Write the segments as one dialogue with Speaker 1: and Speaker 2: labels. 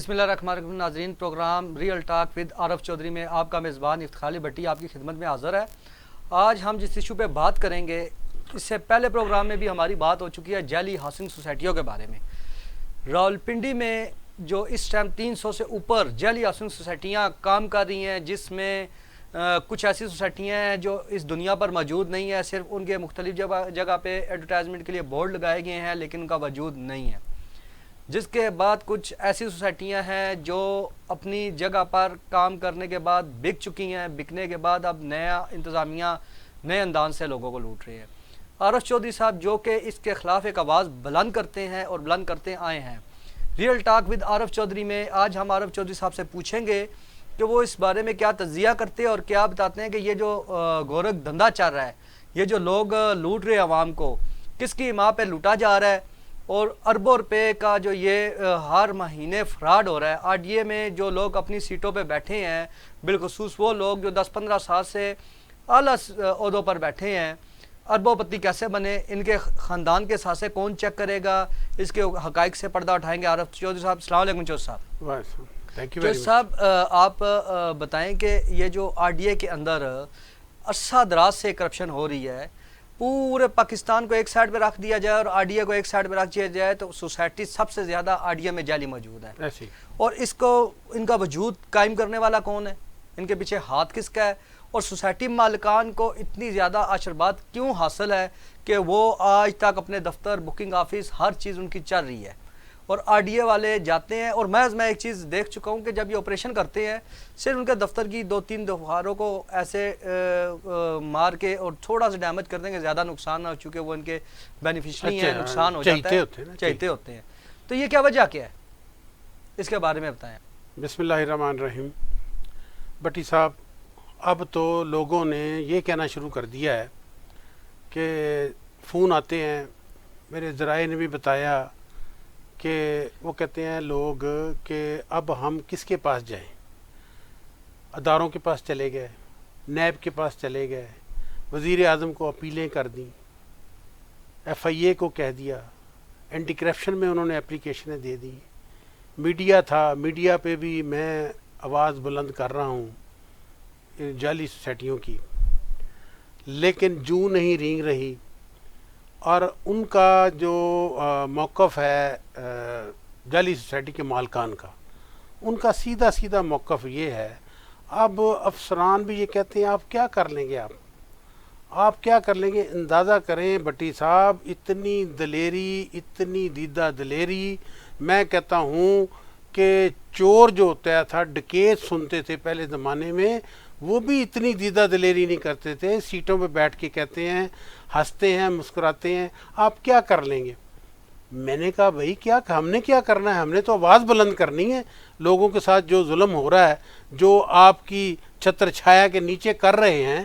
Speaker 1: بسم اللہ الرحمن الرحیم. ناظرین، پروگرام ریئل ٹاک ود عارف چودھری میں آپ کا میزبان افتخار علی بھٹی آپ کی خدمت میں حاضر ہے. آج ہم جس ایشو پہ بات کریں گے، اس سے پہلے پروگرام میں بھی ہماری بات ہو چکی ہے جعلی ہاؤسنگ سوسائٹیوں کے بارے میں. راولپنڈی میں جو اس ٹائم 300 سے اوپر جعلی ہاؤسنگ سوسائٹیاں کام کر رہی ہیں، جس میں کچھ ایسی سوسائٹیاں ہیں جو اس دنیا پر موجود نہیں ہیں، صرف ان کے مختلف جگہ پہ ایڈورٹائزمنٹ کے لیے بورڈ لگائے گئے ہیں لیکن ان کا وجود نہیں ہے. جس کے بعد کچھ ایسی سوسائٹیاں ہیں جو اپنی جگہ پر کام کرنے کے بعد بک چکی ہیں، بکنے کے بعد اب نیا انتظامیہ نئے انداز سے لوگوں کو لوٹ رہی ہے. عارف چودھری صاحب جو کہ اس کے خلاف ایک آواز بلند کرتے ہیں اور بلند کرتے آئے ہیں. ریئل ٹاک ود عارف چودھری میں آج ہم عارف چودھری صاحب سے پوچھیں گے کہ وہ اس بارے میں کیا تجزیہ کرتے ہیں اور کیا بتاتے ہیں کہ یہ جو گورکھ دھندا چل رہا ہے، یہ جو لوگ لوٹ رہے عوام کو، کس کی ماں پہ لوٹا جا رہا ہے، اور اربوں روپے کا جو یہ ہر مہینے فراڈ ہو رہا ہے. RDA میں جو لوگ اپنی سیٹوں پہ بیٹھے ہیں، بالخصوص وہ لوگ جو 10-15 سال سے اعلیٰ عہدوں پر بیٹھے ہیں، اربوں پتی کیسے بنے، ان کے خاندان کے ساتھ کون چیک کرے گا، اس کے حقائق سے پردہ اٹھائیں گے عارف چودھری صاحب. السلام علیکم چودھری صاحب. چودھری صاحب آپ بتائیں کہ یہ جو RDA کے اندر عرصہ دراز سے کرپشن ہو رہی ہے، پورے پاکستان کو ایک سائڈ پہ رکھ دیا جائے اور RDA کو ایک سائڈ پہ رکھ دیا جائے تو سوسائٹی سب سے زیادہ RDA میں جعلی موجود ہے. اور اس کو ان کا وجود قائم کرنے والا کون ہے، ان کے پیچھے ہاتھ کس کا ہے، اور سوسائٹی مالکان کو اتنی زیادہ آشرباد کیوں حاصل ہے کہ وہ آج تک اپنے دفتر، بکنگ آفس، ہر چیز ان کی چل رہی ہے، اور RDA والے جاتے ہیں. اور میں ایک چیز دیکھ چکا ہوں کہ جب یہ آپریشن کرتے ہیں، صرف ان کے دفتر کی 2-3 دیواروں کو ایسے مار کے اور تھوڑا سا ڈیمیج کر دیں گے، زیادہ نقصان نہ ہو، چونکہ وہ ان کے بینیفیشری ہیں، نقصان ہو جاتا ہے، چاہتے ہوتے ہیں. تو یہ کیا وجہ کیا ہے، اس کے بارے میں بتائیں.
Speaker 2: بسم اللہ الرحمن الرحیم. بٹی صاحب، اب تو لوگوں نے یہ کہنا شروع کر دیا ہے کہ فون آتے ہیں، میرے ذرائع نے بھی بتایا کہ وہ کہتے ہیں لوگ کہ اب ہم کس کے پاس جائیں. اداروں کے پاس چلے گئے، نیب کے پاس چلے گئے، وزیر اعظم کو اپیلیں کر دیں، FIA کو کہہ دیا، اینٹی کرپشن میں انہوں نے اپلیکیشنیں دے دیں. میڈیا تھا، میڈیا پہ بھی میں آواز بلند کر رہا ہوں جعلی سوسائٹیوں کی، لیکن جوں نہیں رینگ رہی. اور ان کا جو موقف ہے جعلی سوسائٹی کے مالکان کا، ان کا سیدھا موقف یہ ہے. اب افسران بھی یہ کہتے ہیں آپ کیا کر لیں گے، آپ کیا کر لیں گے. اندازہ کریں بٹی صاحب، اتنی دلیری، اتنی دیدہ دلیری. میں کہتا ہوں کہ چور جو ہوتا تھا، ڈکیت سنتے تھے پہلے زمانے میں، وہ بھی اتنی دیدہ دلیری نہیں کرتے تھے. سیٹوں پہ بیٹھ کے کہتے ہیں، ہنستے ہیں، مسکراتے ہیں آپ کیا کر لیں گے. میں نے کہا بھائی کیا ہم نے کیا کرنا ہے، ہم نے تو آواز بلند کرنی ہے. لوگوں کے ساتھ جو ظلم ہو رہا ہے، جو آپ کی چھتر چھایا کے نیچے کر رہے ہیں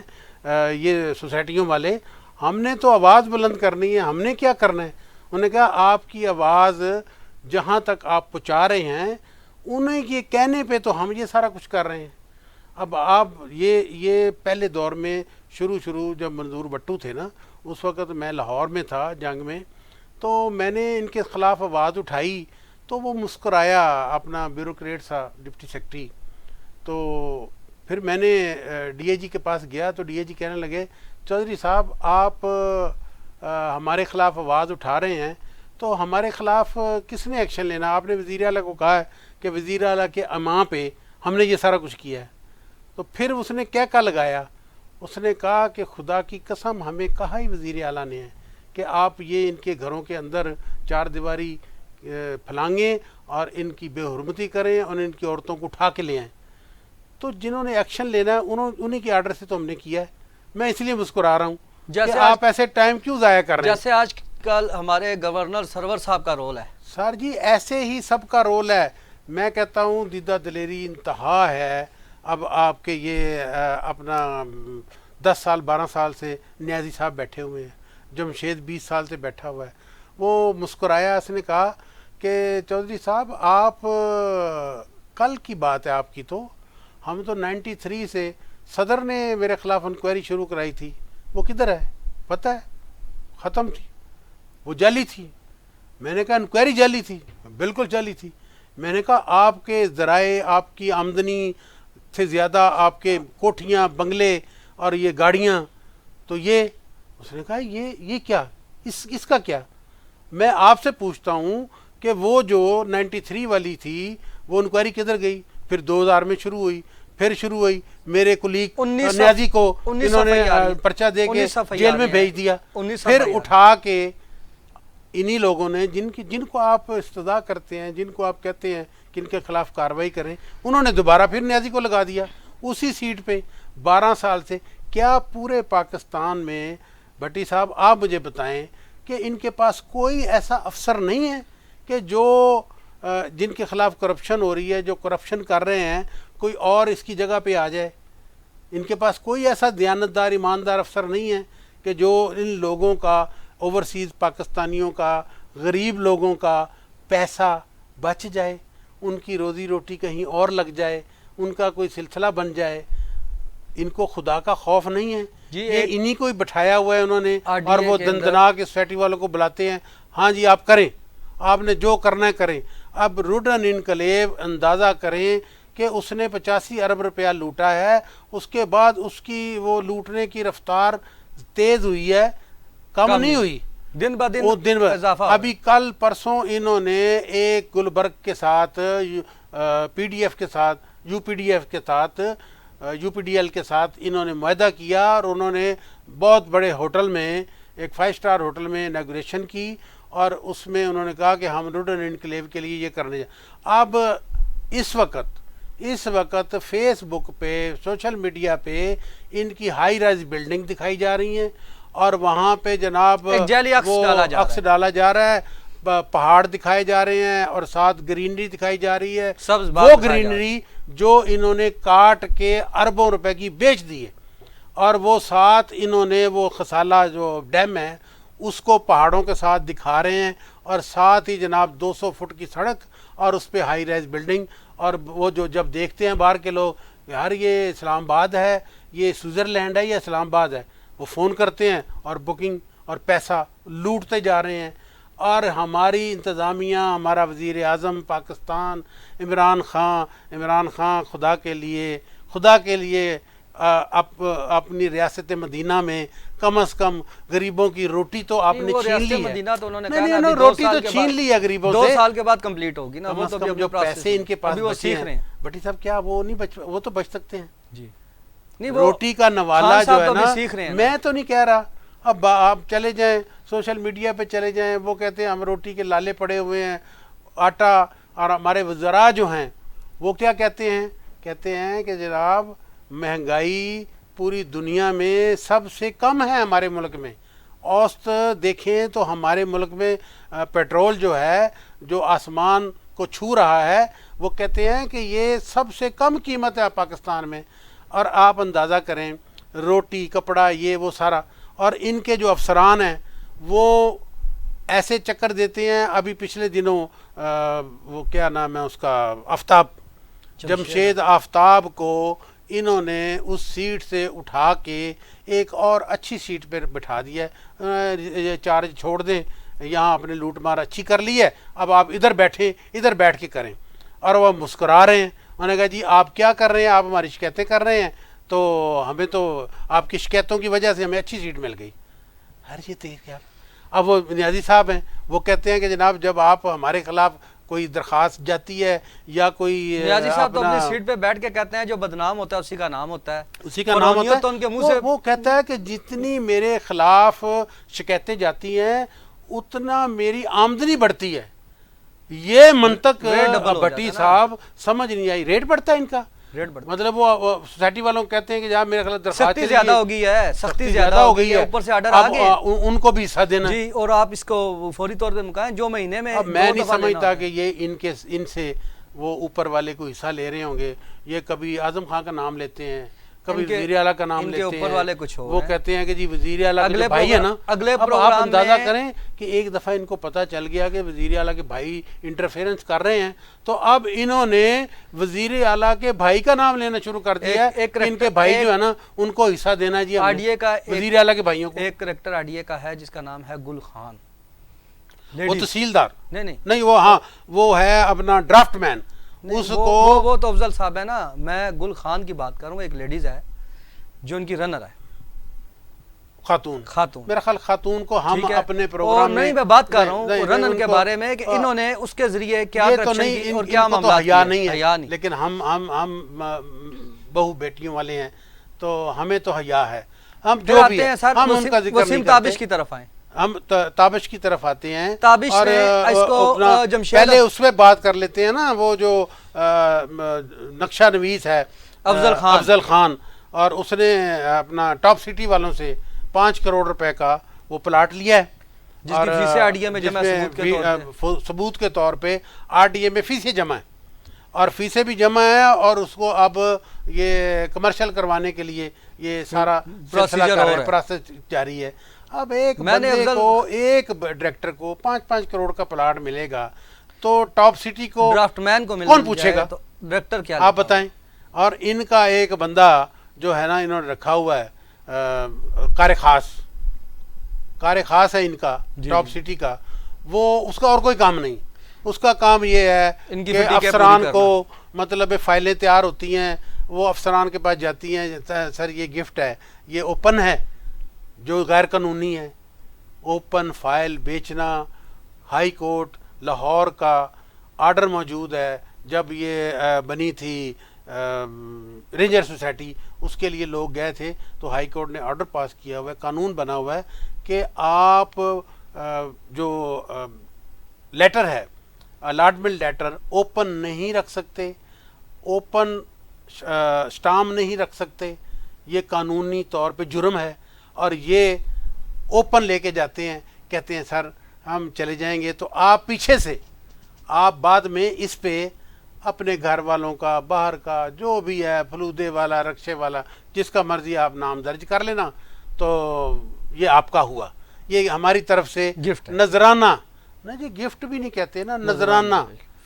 Speaker 2: یہ سوسائٹیوں والے، ہم نے تو آواز بلند کرنی ہے. ہم نے کیا کرنا ہے. انہوں نے کہا آپ کی آواز جہاں تک آپ پہنچا رہے ہیں، انہیں کے کہنے پہ تو ہم یہ سارا کچھ کر رہے ہیں. اب آپ یہ پہلے دور میں شروع جب منظور بٹو تھے نا، اس وقت میں لاہور میں تھا جنگ میں، تو میں نے ان کے خلاف آواز اٹھائی تو وہ مسکرایا، اپنا بیوروکریٹ سا ڈپٹی سیکرٹری. تو پھر میں نے DIG کے پاس گیا تو DIG کہنے لگے چودھری صاحب آپ ہمارے خلاف آواز اٹھا رہے ہیں تو ہمارے خلاف کس نے ایکشن لینا. آپ نے وزیر اعلیٰ کو کہا ہے کہ وزیر اعلیٰ کے اماں پہ ہم نے یہ سارا کچھ کیا ہے. تو پھر اس نے کہہ لگایا، اس نے کہا کہ خدا کی قسم ہمیں کہا ہی وزیر اعلیٰ نے ہے کہ آپ یہ ان کے گھروں کے اندر 4 دیواری پھلانگیں اور ان کی بے حرمتی کریں اور ان کی عورتوں کو اٹھا کے لے آئیں. تو جنہوں نے ایکشن لینا ہے انہیں کے آرڈر سے تو ہم نے کیا ہے. میں اس لیے مسکرا رہا ہوں کہ آپ ایسے ٹائم کیوں ضائع کر رہے ہیں.
Speaker 1: جیسے آج کل ہمارے گورنر سرور صاحب کا رول ہے.
Speaker 2: سر جی ایسے ہی سب کا رول ہے. میں کہتا ہوں دیدہ دلیری انتہا ہے. اب آپ کے یہ اپنا 10 سال 12 سال سے نیازی صاحب بیٹھے ہوئے ہیں، جمشید 20 سال سے بیٹھا ہوا ہے. وہ مسکرایا، اس نے کہا کہ چودھری صاحب آپ کل کی بات ہے آپ کی، تو ہم تو 93 سے صدر نے میرے خلاف انکوائری شروع کرائی تھی. وہ کدھر ہے پتہ ہے؟ ختم تھی، وہ جعلی تھی. میں نے کہا انکوائری جعلی تھی؟ بالکل جعلی تھی. میں نے کہا آپ کے ذرائع، آپ کی آمدنی سے زیادہ آپ کے کوٹھیاں، بنگلے اور یہ گاڑیاں، تو یہ اس نے کہا یہ کیا، اس کا کیا؟ میں آپ سے پوچھتا ہوں کہ وہ جو 93 والی تھی وہ انکوائری کدھر گئی؟ پھر 2000 میں شروع ہوئی، پھر شروع ہوئی، میرے کلیگ نیازی کو انہوں نے پرچہ دے کے جیل میں بھیج دیا، پھر اٹھا کے انہی لوگوں نے جن کو آپ استدعا کرتے ہیں، جن کو آپ کہتے ہیں کہ ان کے خلاف کارروائی کریں، انہوں نے دوبارہ پھر نیازی کو لگا دیا اسی سیٹ پہ 12 سال سے۔ کیا پورے پاکستان میں بھٹی صاحب آپ مجھے بتائیں کہ ان کے پاس کوئی ایسا افسر نہیں ہے کہ جو جن کے خلاف کرپشن ہو رہی ہے، جو کرپشن کر رہے ہیں، کوئی اور اس کی جگہ پہ آ جائے؟ ان کے پاس کوئی ایسا دیانتدار، ایماندار افسر نہیں ہے کہ جو ان لوگوں کا، اوورسیز پاکستانیوں کا، غریب لوگوں کا پیسہ بچ جائے، ان کی روزی روٹی کہیں اور لگ جائے، ان کا کوئی سلسلہ بن جائے؟ ان کو خدا کا خوف نہیں ہے؟ یہ انہی کو ہی بٹھایا ہوا ہے انہوں نے، اور وہ دندنا کے سوسائٹی والوں کو بلاتے ہیں، ہاں جی آپ کریں، آپ نے جو کرنا ہے کریں۔ اب روڈن انقلاب اندازہ کریں کہ اس نے 85 ارب روپیہ لوٹا ہے، اس کے بعد اس کی وہ لوٹنے کی رفتار تیز ہوئی ہے، کم نہیں ہوئی،
Speaker 1: دن بہ دن اضافہ۔
Speaker 2: ابھی کل پرسوں انہوں نے ایک گلبرگ کے ساتھ، پی ڈی ایف کے ساتھ، یو پی ڈی ایل کے ساتھ انہوں نے معاہدہ کیا، اور انہوں نے بہت بڑے ہوٹل میں، ایک 5 اسٹار ہوٹل میں اناگوریشن کی، اور اس میں انہوں نے کہا کہ ہم روڈن انقلاب کے لیے یہ کرنے جائیں۔ اب اس وقت فیس بک پہ، سوشل میڈیا پہ ان کی ہائی رائز بلڈنگ دکھائی جا رہی ہیں، اور وہاں پہ جناب وہ عکس ڈالا جا رہا ہے، پہاڑ دکھائے جا رہے ہیں، اور ساتھ گرینری دکھائی جا رہی ہے، وہ گرینری جو انہوں نے کاٹ کے اربوں روپے کی بیچ دی ہے، اور وہ ساتھ انہوں نے وہ خسالہ جو ڈیم ہے اس کو پہاڑوں کے ساتھ دکھا رہے ہیں، اور ساتھ ہی جناب 200 فٹ کی سڑک، اور اس پہ ہائی رائز بلڈنگ۔ اور وہ جو جب دیکھتے ہیں باہر کے لوگ، یار یہ اسلام آباد ہے، یہ سوئٹزرلینڈ ہے یا اسلام آباد ہے، وہ فون کرتے ہیں اور بکنگ اور پیسہ لوٹتے جا رہے ہیں۔ اور ہماری انتظامیہ، ہمارا وزیر اعظم پاکستان عمران خان، خدا کے لیے اپنی ریاست مدینہ میں کم از کم غریبوں کی روٹی تو آپ نے چھین لی ہے۔ نہیں، روٹی تو چھین لی ہے غریبوں سے،
Speaker 1: 2 سال کے بعد کمپلیٹ ہوگی نا، وہ تو
Speaker 2: جو پیسے ان کے پاس بچے ہیں۔ بھٹی صاحب کیا وہ تو بچ سکتے ہیں؟
Speaker 1: جی،
Speaker 2: روٹی کا نوالا جو ہے نا، میں تو نہیں کہہ رہا، اب آپ چلے جائیں سوشل میڈیا پہ چلے جائیں، وہ کہتے ہیں ہم روٹی کے لالے پڑے ہوئے ہیں، آٹا، اور ہمارے وزراء جو ہیں وہ کیا کہتے ہیں کہ جناب مہنگائی پوری دنیا میں سب سے کم ہے ہمارے ملک میں۔ اوسط دیکھیں تو ہمارے ملک میں پیٹرول جو ہے، جو آسمان کو چھو رہا ہے، وہ کہتے ہیں کہ یہ سب سے کم قیمت ہے پاکستان میں۔ اور آپ اندازہ کریں، روٹی، کپڑا، یہ وہ سارا، اور ان کے جو افسران ہیں وہ ایسے چکر دیتے ہیں۔ ابھی پچھلے دنوں وہ کیا نام ہے اس کا، آفتاب، جمشید آفتاب کو انہوں نے اس سیٹ سے اٹھا کے ایک اور اچھی سیٹ پہ بٹھا دیا ہے، یہ چارج چھوڑ دیں، یہاں آپ نے لوٹ مار اچھی کر لی ہے، اب آپ ادھر بیٹھیں، ادھر بیٹھ کے کریں۔ اور وہ مسکرا رہے ہیں، انہوں نے کہا جی آپ کیا کر رہے ہیں، آپ ہماری شکایتیں کر رہے ہیں، تو ہمیں تو آپ کی شکایتوں کی وجہ سے ہمیں اچھی سیٹ مل گئی۔ ہر یہ دیکھ آپ، اب وہ نیازی صاحب ہیں، وہ کہتے ہیں کہ جناب جب آپ ہمارے خلاف کوئی درخواست جاتی ہے یا کوئی،
Speaker 1: نیازی صاحب تو اپنی سیٹ پہ بیٹھ کے کہتے ہیں جو بدنام ہوتا ہے اسی کا نام ہوتا ہے،
Speaker 2: اسی کا نام ہوتا ہے،
Speaker 1: تو ان کے منہ سے
Speaker 2: وہ کہتا ہے کہ جتنی میرے خلاف شکایتیں جاتی ہیں اتنا میری آمدنی بڑھتی ہے۔ یہ منطق بھٹی صاحب سمجھ نہیں آئی۔ ریٹ بڑھتا ہے ان کا، مطلب وہ سوسائٹی والوں کہتے ہیں کہ جہاں میرے خلاف درخواست
Speaker 1: زیادہ ہو گئی ہے، سختی زیادہ ہو گئی ہے، اوپر سے آرڈر آ گئے،
Speaker 2: ان کو بھی حصہ دینا
Speaker 1: جی، اور آپ اس کو فوری طور پہ مکائیں جو مہینے میں۔
Speaker 2: اب میں نہیں سمجھتا کہ یہ ان سے وہ اوپر والے کو حصہ لے رہے ہوں گے۔ یہ کبھی اعظم خان کا نام لیتے ہیں، کبھی وزیر اعلیٰ کا نام لیتے ہیں، وہ کہتے ہیں کہ جی وزیر اعلیٰ کے بھائی ہے نا۔ اب آپ اندازہ کریں کہ ایک دفعہ ان کو پتہ چل گیا کہ وزیر اعلیٰ کے بھائی انٹرفیرنس کر رہے ہیں، تو اب انہوں نے وزیر اعلیٰ کے بھائی کا نام لینا شروع کر دیا ہے، ان کے بھائی جو ہے نا ان کو حصہ دینا جی
Speaker 1: آڈیے کا،
Speaker 2: وزیر اعلیٰ کے بھائیوں کو۔
Speaker 1: ایک کریکٹر آڈیے کا ہے جس کا نام ہے گل خان،
Speaker 2: وہ تحصیلدار
Speaker 1: نہیں
Speaker 2: نہیں، وہ ہاں وہ ہے اپنا ڈرافٹ مین، اس کو
Speaker 1: وہ تو افضل صاحب ہے نا، میں گل خان کی بات کروں، ایک لیڈیز ہے جو ان کی رنر ہے،
Speaker 2: خاتون میرا خیال خاتون کو ہم اپنے
Speaker 1: اور
Speaker 2: پروگرام
Speaker 1: نہیں میں بات کر رہا ہوں رنر کے بارے میں کہ انہوں نے اس کے ذریعے کیا کرپشن کی اور کیا معاملات
Speaker 2: حیا نہیں ہے، لیکن ہم بہو بیٹیوں والے ہیں تو ہمیں تو حیا ہے، ہم جو بھی ہیں ہم ان کا ذکر نہیں
Speaker 1: تابش کی طرف آئیں،
Speaker 2: ہم تابش کی طرف آتے ہیں،
Speaker 1: تابش
Speaker 2: اور پہلے اس میں بات کر لیتے ہیں نا، وہ جو نقشہ نویس ہے افضل خان، اور اس نے اپنا ٹاپ سٹی والوں سے 5 کروڑ روپے کا وہ پلاٹ لیا ہے،
Speaker 1: اور
Speaker 2: ثبوت کے طور پہ آر ڈی اے میں فیسیں جمع ہیں، اور فیسیں بھی جمع ہے، اور اس کو اب یہ کمرشل کروانے کے لیے یہ سارا پروسیس جاری ہے۔ اب ایک بندے کو، ایک ڈائریکٹر کو 5 کروڑ کا پلاٹ ملے گا تو ٹاپ سٹی کو
Speaker 1: ڈرافٹ مین کو
Speaker 2: کون پوچھے گا؟
Speaker 1: ڈائریکٹر کیا
Speaker 2: آپ بتائیں۔ اور ان کا ایک بندہ جو ہے نا انہوں نے رکھا ہوا ہے کار خاص ہے ان کا ٹاپ سٹی کا، وہ اس کا اور کوئی کام نہیں، اس کا کام یہ ہے کہ افسران کو مطلب فائلیں تیار ہوتی ہیں، وہ افسران کے پاس جاتی ہیں، سر یہ گفٹ ہے، یہ اوپن ہے، جو غیر قانونی ہے، اوپن فائل بیچنا، ہائی کورٹ لاہور کا آرڈر موجود ہے، جب یہ بنی تھی رینجر سوسائٹی اس کے لیے لوگ گئے تھے تو ہائی کورٹ نے آرڈر پاس کیا ہوا ہے، قانون بنا ہوا ہے کہ آپ جو لیٹر ہے الاٹمنٹ لیٹر اوپن نہیں رکھ سکتے، اوپن سٹام نہیں رکھ سکتے، یہ قانونی طور پہ جرم ہے، اور یہ اوپن لے کے جاتے ہیں، کہتے ہیں سر ہم چلے جائیں گے، تو آپ پیچھے سے آپ بعد میں اس پہ اپنے گھر والوں کا، باہر کا جو بھی ہے، فلودے والا، رکشے والا، جس کا مرضی آپ نام درج کر لینا، تو یہ آپ کا ہوا، یہ ہماری طرف سے نذرانہ، نا جی گفٹ بھی نہیں کہتے نا، نذرانہ،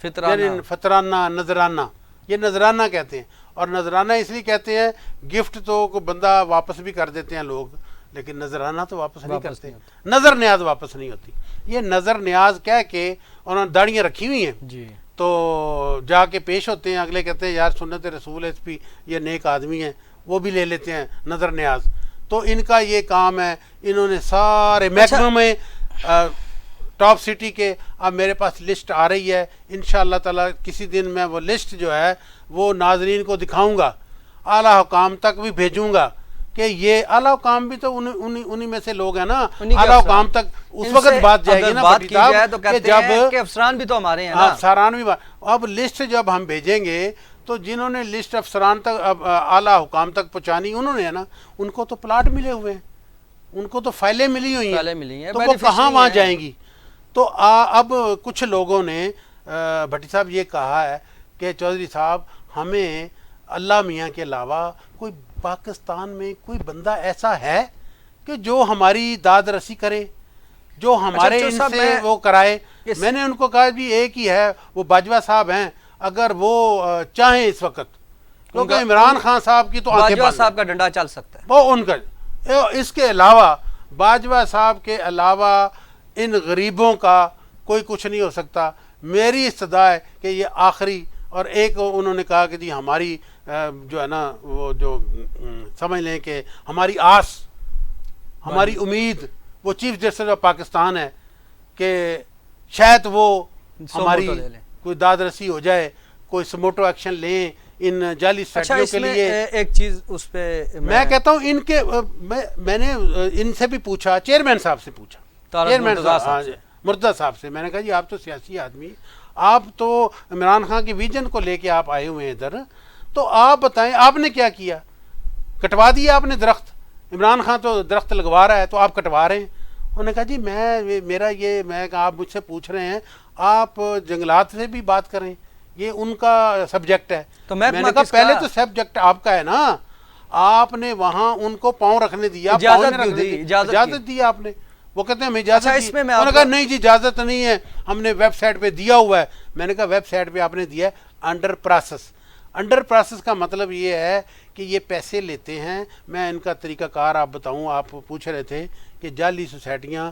Speaker 2: فطرانہ، نذرانہ، یہ نذرانہ کہتے ہیں، اور نذرانہ اس لیے کہتے ہیں، گفٹ تو کوئی بندہ واپس بھی کر دیتے ہیں لوگ، لیکن نذرانہ تو واپس نہیں کرتے، نظر نیاز واپس نہیں ہوتی، یہ نظر نیاز کہہ کے انہوں نے داڑیاں رکھی ہوئی ہیں تو جا کے پیش ہوتے ہیں، اگلے کہتے ہیں یار سنت رسول ایس پی یہ نیک آدمی ہیں، وہ بھی لے لیتے ہیں نظر نیاز، تو ان کا یہ کام ہے، انہوں نے سارے محکموں میں ٹاپ سٹی کے، اب میرے پاس لسٹ آ رہی ہے، انشاءاللہ تعالی کسی دن میں وہ لسٹ جو ہے وہ ناظرین کو دکھاؤں گا، اعلیٰ حکام تک بھی بھیجوں گا، کہ یہ اعلیٰ حکام بھی تو انہی میں سے لوگ ہیں نا، اعلیٰ حکام تک اس وقت بات جائے گی نا بٹی صاحب کہ جب
Speaker 1: افسران بھی تو ہمارے ہیں،
Speaker 2: افسران بھی، اب لسٹ جب ہم بھیجیں گے تو جنہوں نے لسٹ افسران تک، اعلیٰ حکام تک پہنچانی انہوں نے ہے نا، ان کو تو پلاٹ ملے ہوئے ہیں، ان کو تو فائلیں ملی ہوئی ہیں، تو وہ کہاں وہاں جائیں گی؟ تو اب کچھ لوگوں نے بھٹی صاحب یہ کہا ہے کہ چودھری صاحب ہمیں اللہ میاں کے علاوہ کوئی پاکستان میں کوئی بندہ ایسا ہے کہ جو ہماری داد رسی کرے، جو ہمارے ان سے وہ کرائے؟ میں نے ان کو کہا جی ایک ہی ہے، وہ باجوہ صاحب ہیں، اگر وہ چاہیں اس وقت، کیونکہ عمران خان صاحب کی تو آنکھیں
Speaker 1: باجوہ صاحب کا ڈنڈا چل سکتا ہے،
Speaker 2: وہ ان کا، اس کے علاوہ باجوہ صاحب کے علاوہ ان غریبوں کا کوئی کچھ نہیں ہو سکتا۔ میری استدعا ہے کہ یہ آخری، اور ایک انہوں نے کہا کہ جی ہماری جو ہے نا وہ جو سمجھ لیں کہ ہماری آس، ہماری امید وہ چیف جسٹس آف پاکستان ہے کہ شاید وہ ہماری کوئی داد رسی ہو جائے، کوئی سموٹو ایکشن لیں ان جعلی سٹیوں کے لیے۔
Speaker 1: ایک چیز اس پہ
Speaker 2: میں کہتا ہوں ان کے، میں نے ان سے بھی پوچھا، چیئرمین صاحب سے پوچھا، چیئرمین مرتضیٰ صاحب سے، میں نے کہا جی آپ تو سیاسی آدمی، آپ تو عمران خان کی ویژن کو لے کے آپ آئے ہوئے ہیں ادھر، تو آپ بتائیں آپ نے کیا کیا؟ کٹوا دیا آپ نے درخت، عمران خان تو درخت لگوا رہا ہے تو آپ کٹوا رہے ہیں۔ انہوں نے کہا جی میرا یہ، میں کہا آپ مجھ سے پوچھ رہے ہیں، آپ جنگلات سے بھی بات کریں، یہ ان کا سبجیکٹ ہے۔
Speaker 1: تو
Speaker 2: میں نے کہا پہلے تو سبجیکٹ آپ کا ہے نا، آپ نے وہاں ان کو پاؤں رکھنے دیا، اجازت دی آپ نے، وہ کہتے ہیں ہمیں اجازت دی، انہوں نے کہا نہیں جی اجازت نہیں ہے، ہم نے ویب سائٹ پہ دیا ہوا ہے۔ میں نے کہا ویب سائٹ پہ آپ نے دیا ہے انڈر پروسیس، انڈر پروسیس کا مطلب یہ ہے کہ یہ پیسے لیتے ہیں۔ میں ان کا طریقہ کار آپ بتاؤں، آپ پوچھ رہے تھے کہ جعلی سوسائٹیاں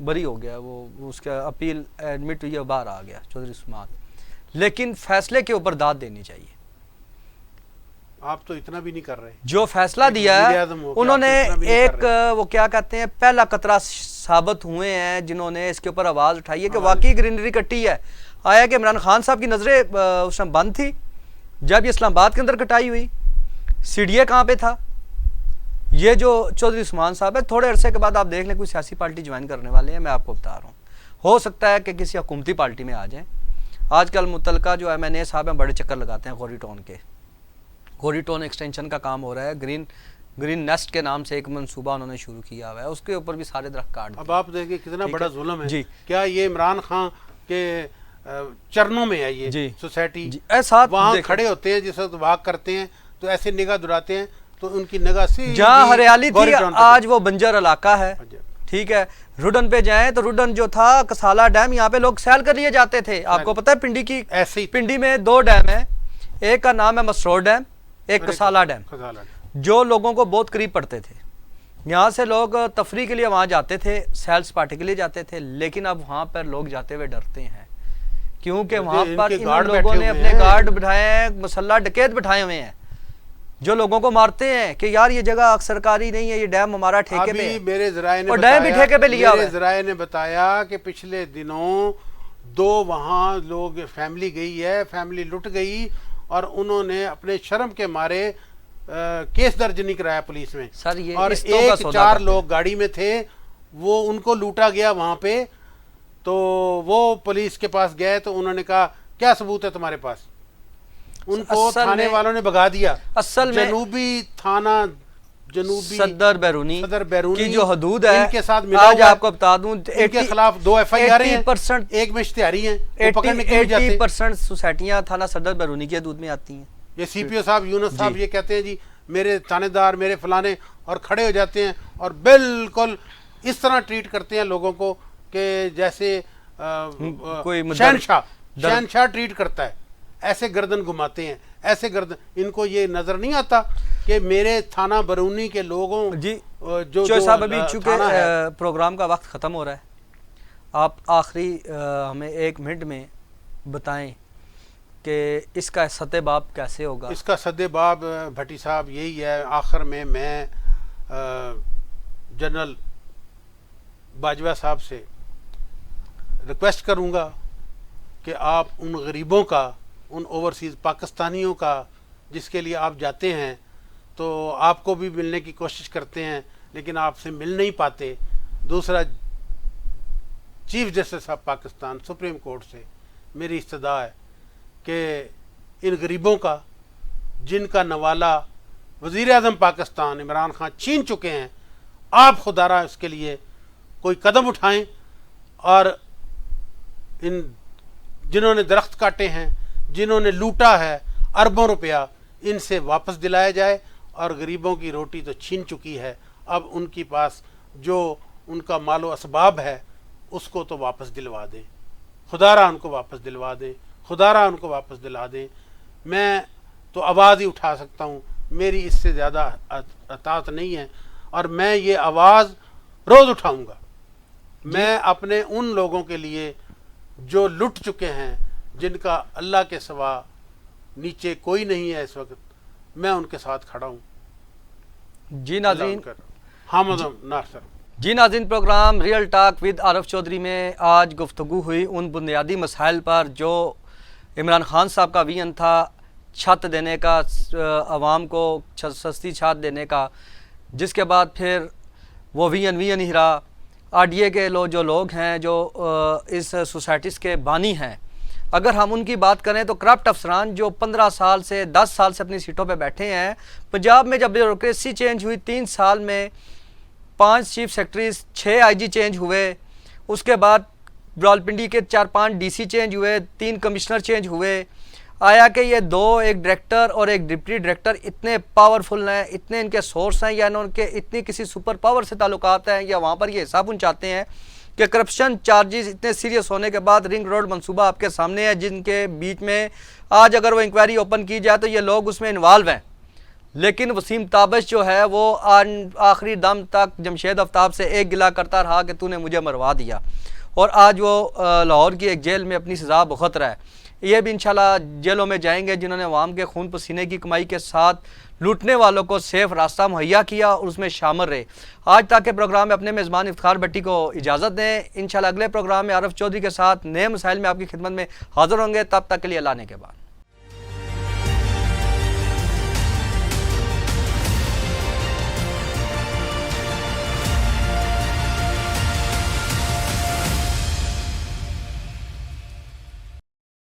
Speaker 1: بری ہو گیا، وہ اس کا اپیل ایڈمٹ ہوئی ہے، باہر آ گیا چودھری عثمان. لیکن فیصلے کے اوپر داد دینی چاہیے.
Speaker 2: آپ تو اتنا بھی نہیں کر رہے.
Speaker 1: جو فیصلہ دیا ہے انہوں نے ایک وہ کیا کہتے ہیں پہلا قطرہ ثابت ہوئے ہیں جنہوں نے اس کے اوپر آواز اٹھائی ہے کہ واقعی گرینری کٹی ہے. آیا کہ عمران خان صاحب کی نظریں اس میں بند تھی جب یہ اسلام آباد کے اندر کٹائی ہوئی. سی ڈی اے کہاں پہ تھا؟ یہ جو چودھری عثمان صاحب ہے تھوڑے عرصے کے بعد آپ دیکھ لیں کوئی سیاسی پارٹی جوائن کرنے والے ہیں. میں آپ کو بتا رہا ہوں ہو سکتا ہے کہ کسی حکومتی پارٹی میں آ جائیں. آج کل متعلقہ جو ایم این اے صاحب ہیں بڑے چکر لگاتے ہیں غوری ٹون کے. غوری ٹون ایکسٹینشن کا کام ہو رہا ہے. گرین نیسٹ کے نام سے ایک منصوبہ انہوں نے شروع کیا ہوا ہے، اس کے اوپر بھی سارے درخت کاٹ دیے.
Speaker 2: اب آپ دیکھیں کتنا بڑا ظلم ہے.
Speaker 1: جی
Speaker 2: کیا یہ عمران خان کے چرنوں میں ہے یہ سوسائٹی؟ وہاں کھڑے ہوتے ہیں جس وقت واک کرتے ہیں تو ایسے نگاہ دراتے ہیں تو ان کی نگاہ سے
Speaker 1: جہاں ہریالی تھی آج وہ بنجر علاقہ ہے. ٹھیک ہے، روڈن پہ جائیں تو روڈن جو تھا کسالہ ڈیم، یہاں پہ لوگ سیل کر لیے جاتے تھے. آپ کو پتہ ہے پنڈی کی
Speaker 2: ایسے
Speaker 1: پنڈی میں 2 ڈیم ہیں، ایک کا نام ہے مسرور ڈیم، ایک کسالہ ڈیم، جو لوگوں کو بہت قریب پڑتے تھے. یہاں سے لوگ تفریح کے لیے وہاں جاتے تھے، سیل سپاٹے کے لیے جاتے تھے. لیکن اب وہاں پر لوگ جاتے ہوئے ڈرتے ہیں کیونکہ وہاں پر ان لوگوں نے اپنے گارڈ بٹھائے ہیں، مسلح ڈکیت بٹھائے ہوئے ہیں جو لوگوں کو مارتے ہیں کہ یار یہ جگہ سرکاری نہیں ہے، یہ ڈیم ہمارا ٹھیکے پہ ہے.
Speaker 2: میرے ذرائع نے
Speaker 1: اور ڈیم بھی ٹھیکے پہ لیا ہوا ہے.
Speaker 2: ذرائع نے بتایا کہ پچھلے دنوں 2 وہاں لوگ فیملی گئی ہے، فیملی لٹ گئی اور انہوں نے اپنے شرم کے مارے کیس درج نہیں کرایا پولیس میں.
Speaker 1: سر یہ
Speaker 2: اور 4 لوگ گاڑی میں تھے، وہ ان کو لوٹا گیا وہاں پہ. تو وہ پولیس کے پاس گئے تو انہوں نے کہا کیا ثبوت ہے تمہارے پاس؟ ان کو تھانے والوں نے بھگا دیا.
Speaker 1: اصل میں
Speaker 2: جنوبی تھانہ جنوبی
Speaker 1: صدر بیرونی
Speaker 2: کی
Speaker 1: جو حدود ہے
Speaker 2: ان کے ساتھ ملا
Speaker 1: آج آپ کو بتا دوں
Speaker 2: ان کے خلاف 2 FIR ہیں، ایک میں اشتہاری ہیں.
Speaker 1: 80% سوسائٹیاں تھانہ صدر بیرونی کی حدود میں آتی ہیں.
Speaker 2: یہ سی پی او صاحب یونس صاحب یہ کہتے ہیں جی میرے تھانے دار میرے فلانے، اور کھڑے ہو جاتے ہیں اور بالکل اس طرح ٹریٹ کرتے ہیں لوگوں کو کہ جیسے
Speaker 1: کوئی
Speaker 2: شہنشاہ ٹریٹ کرتا ہے. ایسے گردن گھماتے ہیں، ایسے گردن. ان کو یہ نظر نہیں آتا کہ میرے تھانہ برونی کے لوگوں
Speaker 1: جو صاحب ابھی چونکہ پروگرام کا وقت ختم ہو رہا ہے، آپ آخری ہمیں 1 منٹ میں بتائیں کہ اس کا سد باب کیسے ہوگا؟
Speaker 2: اس کا سد باب بھٹی صاحب یہی ہے. آخر میں جنرل باجوہ صاحب سے ریکویسٹ کروں گا کہ آپ ان غریبوں کا، ان اوورسیز پاکستانیوں کا جس کے لیے آپ جاتے ہیں تو آپ کو بھی ملنے کی کوشش کرتے ہیں لیکن آپ سے مل نہیں پاتے. دوسرا، chief justice of Pakistan supreme court سے میری استدعا ہے کہ ان غریبوں کا جن کا نوالہ وزیر اعظم پاکستان عمران خان چھین چکے ہیں، آپ خدا را اس کے لیے کوئی قدم اٹھائیں اور ان جنہوں نے درخت کاٹے ہیں، جنہوں نے لوٹا ہے اربوں روپیہ، ان سے واپس دلایا جائے. اور غریبوں کی روٹی تو چھین چکی ہے، اب ان کے پاس جو ان کا مال و اسباب ہے اس کو تو واپس دلوا دیں. خدا را ان کو واپس دلوا دیں، خدا را ان کو واپس دلا دیں. میں تو آواز ہی اٹھا سکتا ہوں، میری اس سے زیادہ اطاعت نہیں ہے اور میں یہ آواز روز اٹھاؤں گا. میں اپنے ان لوگوں کے لیے جو لٹ چکے ہیں، جن کا اللہ کے سوا نیچے کوئی نہیں ہے اس وقت، میں ان کے ساتھ کھڑا ہوں.
Speaker 1: جی ناظرین،
Speaker 2: جی
Speaker 1: ناظرین، پروگرام ریئل ٹاک ود عارف چودھری میں آج گفتگو ہوئی ان بنیادی مسائل پر جو عمران خان صاحب کا ویژن تھا، چھت دینے کا، عوام کو سستی چھت دینے کا، جس کے بعد پھر وہ ویژن ہی رہا. RDA کے جو لوگ ہیں جو اس سوسائٹیز کے بانی ہیں، اگر ہم ان کی بات کریں تو کرپٹ افسران جو 15 سال سے 10 سال سے اپنی سیٹوں پہ بیٹھے ہیں. پنجاب میں جب بیوروکریسی چینج ہوئی 3 سال میں 5 چیف سیکرٹریز، 6 IG چینج ہوئے. اس کے بعد راولپنڈی کے 4-5 DC چینج ہوئے، 3 کمشنر چینج ہوئے. آیا کہ یہ 2 ایک ڈائریکٹر اور ایک ڈپٹی ڈائریکٹر اتنے پاورفل ہیں، اتنے ان کے سورس ہیں، یا ان کے اتنی کسی سپر پاور سے تعلقات ہیں، یا وہاں پر یہ حساب پہنچاتے ہیں کہ کرپشن چارجز اتنے سیریس ہونے کے بعد رنگ روڈ منصوبہ آپ کے سامنے ہے، جن کے بیچ میں آج اگر وہ انکوائری اوپن کی جائے تو یہ لوگ اس میں انوالو ہیں. لیکن وسیم تابش جو ہے وہ آخری دم تک جمشید آفتاب سے ایک گلا کرتا رہا کہ تو نے مجھے مروا دیا، اور آج وہ لاہور کی ایک جیل میں اپنی سزا بھگت رہا ہے۔ یہ بھی انشاءاللہ جیلوں میں جائیں گے جنہوں نے عوام کے خون پسینے کی کمائی کے ساتھ لوٹنے والوں کو سیف راستہ مہیا کیا اور اس میں شامل رہے۔ آج تک کے پروگرام میں اپنے میزبان افتخار بٹی کو اجازت دیں۔ انشاءاللہ اگلے پروگرام میں عارف چودھری کے ساتھ نئے مسائل میں آپ کی خدمت میں حاضر ہوں گے، تب تک کے لیے اللہ نے کے بعد۔